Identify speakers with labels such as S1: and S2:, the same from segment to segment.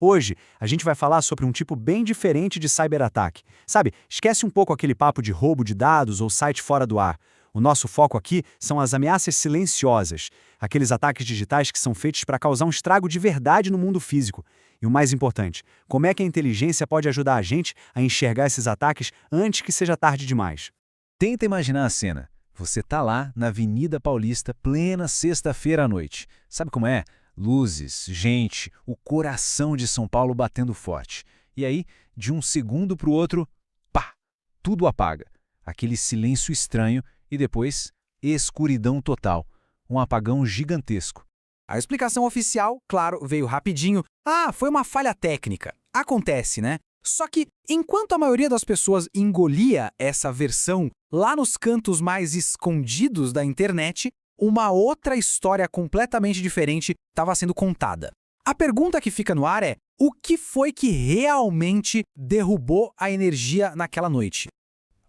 S1: Hoje, a gente vai falar sobre um tipo bem diferente de cyberataque. Sabe, esquece um pouco aquele papo de roubo de dados ou site fora do ar. O nosso foco aqui são as ameaças silenciosas, aqueles ataques digitais que são feitos para causar um estrago de verdade no mundo físico. E o mais importante, como é que a inteligência pode ajudar a gente a enxergar esses ataques antes que seja tarde demais?
S2: Tenta imaginar a cena. Você tá lá na Avenida Paulista, plena sexta-feira à noite. Sabe como é? Luzes, gente, o coração de São Paulo batendo forte. E aí, de um segundo para o outro, pá, tudo apaga. Aquele silêncio estranho e depois, escuridão total. Um apagão gigantesco.
S3: A explicação oficial, claro, veio rapidinho. Ah, foi uma falha técnica. Acontece, né? Só que, enquanto a maioria das pessoas engolia essa versão lá nos cantos mais escondidos da internet, uma outra história completamente diferente estava sendo contada. A pergunta que fica no ar é: o que foi que realmente derrubou a energia naquela noite?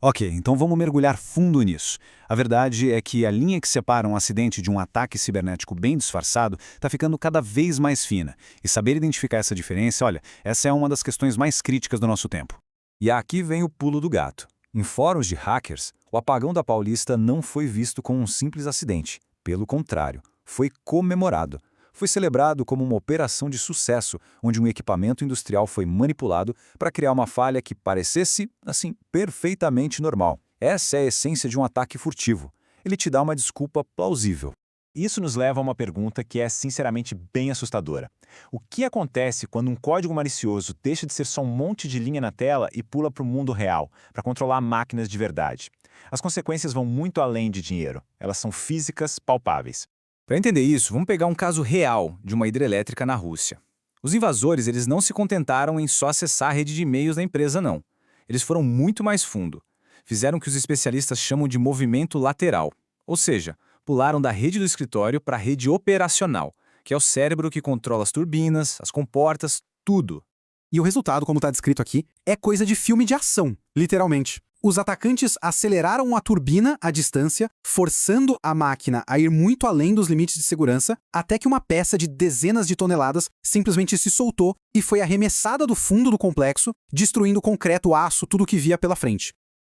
S1: Ok, então vamos mergulhar fundo nisso. A verdade é que a linha que separa um acidente de um ataque cibernético bem disfarçado está ficando cada vez mais fina. E saber identificar essa diferença, olha, essa é uma das questões mais críticas do nosso tempo.
S4: E aqui vem o pulo do gato. Em fóruns de hackers, o apagão da Paulista não foi visto como um simples acidente. Pelo contrário, foi comemorado. Foi celebrado como uma operação de sucesso, onde um equipamento industrial foi manipulado para criar uma falha que parecesse, assim, perfeitamente normal. Essa é a essência de um ataque furtivo. Ele te dá uma desculpa plausível.
S5: Isso nos leva a uma pergunta que é sinceramente bem assustadora. O que acontece quando um código malicioso deixa de ser só um monte de linha na tela e pula para o mundo real, para controlar máquinas de verdade? As consequências vão muito além de dinheiro. Elas são físicas, palpáveis.
S4: Para entender isso, vamos pegar um caso real de uma hidrelétrica na Rússia. Os invasores eles não se contentaram em só acessar a rede de e-mails da empresa, não. Eles foram muito mais fundo. Fizeram o que os especialistas chamam de movimento lateral, ou seja, pularam da rede do escritório para a rede operacional, que é o cérebro que controla as turbinas, as comportas, tudo.
S3: E o resultado, como está descrito aqui, é coisa de filme de ação, literalmente. Os atacantes aceleraram a turbina à distância, forçando a máquina a ir muito além dos limites de segurança, até que uma peça de dezenas de toneladas simplesmente se soltou e foi arremessada do fundo do complexo, destruindo concreto, aço, tudo que via pela frente.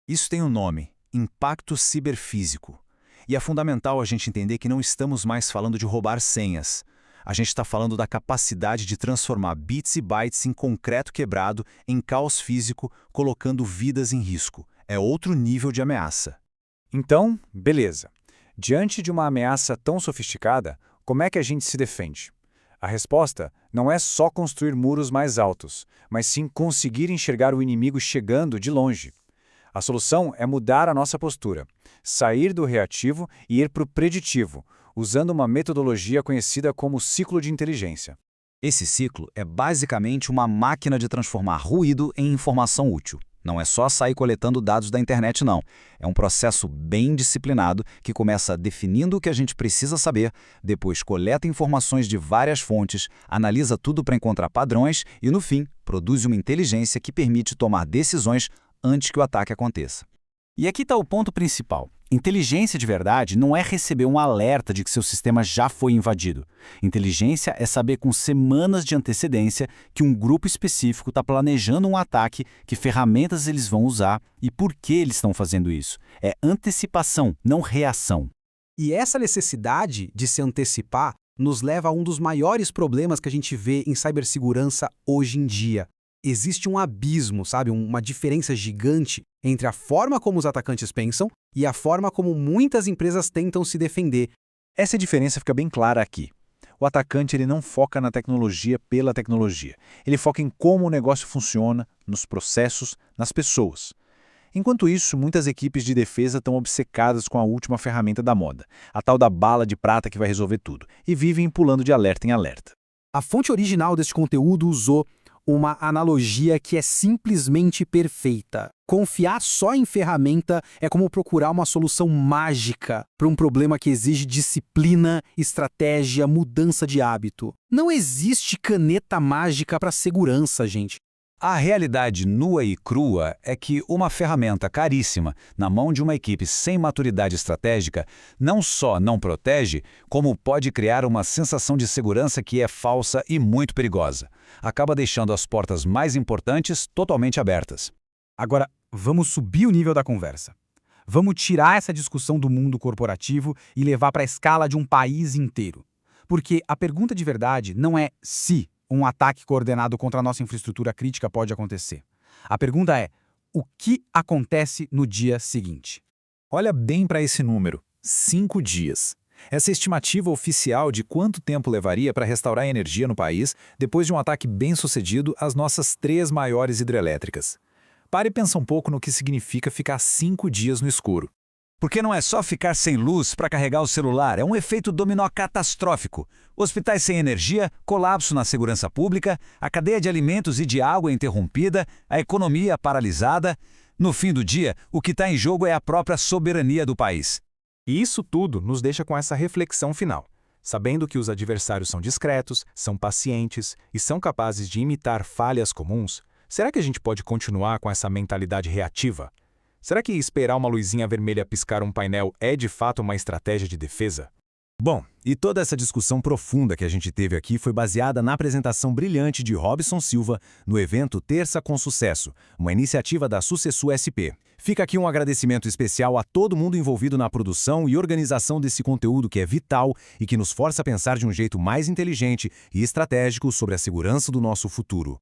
S4: Isso tem um nome: impacto ciberfísico. E é fundamental a gente entender que não estamos mais falando de roubar senhas. A gente está falando da capacidade de transformar bits e bytes em concreto quebrado em caos físico, colocando vidas em risco. É outro nível de ameaça.
S1: Então, beleza. Diante de uma ameaça tão sofisticada, como é que a gente se defende? A resposta não é só construir muros mais altos, mas sim conseguir enxergar o inimigo chegando de longe. A solução é mudar a nossa postura, sair do reativo e ir para o preditivo, usando uma metodologia conhecida como ciclo de inteligência.
S2: Esse ciclo é basicamente uma máquina de transformar ruído em informação útil. Não é só sair coletando dados da internet, não. É um processo bem disciplinado que começa definindo o que a gente precisa saber, depois coleta informações de várias fontes, analisa tudo para encontrar padrões e, no fim, produz uma inteligência que permite tomar decisões antes que o ataque aconteça.
S1: E aqui está o ponto principal. Inteligência de verdade não é receber um alerta de que seu sistema já foi invadido. Inteligência é saber com semanas de antecedência que um grupo específico está planejando um ataque, que ferramentas eles vão usar e por que eles estão fazendo isso. É antecipação, não reação.
S3: E essa necessidade de se antecipar nos leva a um dos maiores problemas que a gente vê em cibersegurança hoje em dia. Existe um abismo, sabe? Uma diferença gigante entre a forma como os atacantes pensam e a forma como muitas empresas tentam se defender.
S4: Essa diferença fica bem clara aqui. O atacante ele não foca na tecnologia pela tecnologia. Ele foca em como o negócio funciona, nos processos, nas pessoas. Enquanto isso, muitas equipes de defesa estão obcecadas com a última ferramenta da moda, a tal da bala de prata que vai resolver tudo, e vivem pulando de alerta em alerta.
S3: A fonte original deste conteúdo usou uma analogia que é simplesmente perfeita. Confiar só em ferramenta é como procurar uma solução mágica para um problema que exige disciplina, estratégia, mudança de hábito. Não existe caneta mágica para segurança, gente.
S2: A realidade nua e crua é que uma ferramenta caríssima na mão de uma equipe sem maturidade estratégica não só não protege, como pode criar uma sensação de segurança que é falsa e muito perigosa. Acaba deixando as portas mais importantes totalmente abertas.
S3: Agora, vamos subir o nível da conversa. Vamos tirar essa discussão do mundo corporativo e levar para a escala de um país inteiro. Porque a pergunta de verdade não é se um ataque coordenado contra a nossa infraestrutura crítica pode acontecer. A pergunta é: o que acontece no dia seguinte?
S4: Olha bem para esse número, 5 dias. Essa estimativa oficial de quanto tempo levaria para restaurar a energia no país depois de um ataque bem-sucedido às nossas 3 maiores hidrelétricas. Pare e pensa um pouco no que significa ficar 5 dias no escuro.
S2: Porque não é só ficar sem luz para carregar o celular, é um efeito dominó catastrófico. Hospitais sem energia, colapso na segurança pública, a cadeia de alimentos e de água interrompida, a economia paralisada. No fim do dia, o que está em jogo é a própria soberania do país.
S6: E isso tudo nos deixa com essa reflexão final. Sabendo que os adversários são discretos, são pacientes e são capazes de imitar falhas comuns, será que a gente pode continuar com essa mentalidade reativa? Será que esperar uma luzinha vermelha piscar um painel é de fato uma estratégia de defesa?
S4: Bom, e toda essa discussão profunda que a gente teve aqui foi baseada na apresentação brilhante de Robson Silva no evento Terça com Sucesso, uma iniciativa da Sucessu SP. Fica aqui um agradecimento especial a todo mundo envolvido na produção e organização desse conteúdo que é vital e que nos força a pensar de um jeito mais inteligente e estratégico sobre a segurança do nosso futuro.